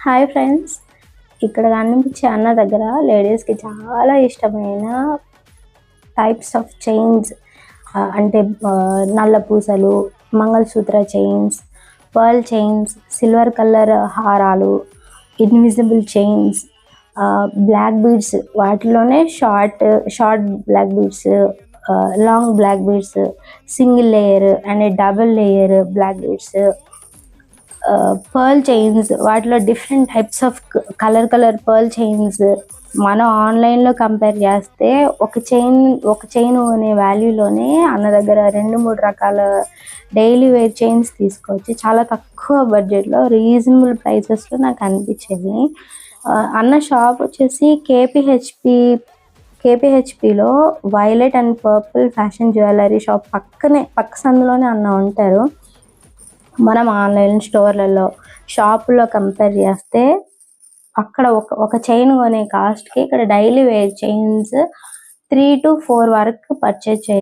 Hi friends, ఇక్కడ కనిపించే అన్న దగ్గర లేడీస్కి చాలా ఇష్టమైన టైప్స్ ఆఫ్ చైన్స్ అంటే నల్ల పూసలు, mangalsutra chains, pearl chains, silver colour హారాలు, ఇన్విజిబుల్ చైన్స్, బ్లాక్ బీడ్స్, వాటిలోనే short black beads, long black beads, single layer and double layer black beads, pearl chains, వాటిలో different types of colour pearl chains. మనం ఆన్లైన్లో compare చేస్తే ఒక chain అనే వాల్యూలోనే అన్న దగ్గర 2-3 రకాల డైలీ వేర్ చైన్స్ తీసుకోవచ్చు. చాలా తక్కువ బడ్జెట్లో రీజనబుల్ ప్రైసెస్లో నాకు అనిపించేది. అన్న షాప్ వచ్చేసి కేపీహెచ్పిలో violet and purple fashion jewellery shop పక్క సందులోనే అన్న ఉంటారు. మనం ఆన్లైన్ స్టోర్లలో షాపుల్లో కంపేర్ చేస్తే అక్కడ ఒక చైన్ కొనే కాస్ట్కి ఇక్కడ డైలీ వేర్ చైన్స్ 3 to 4 వరకు పర్చేజ్ చేయాలి.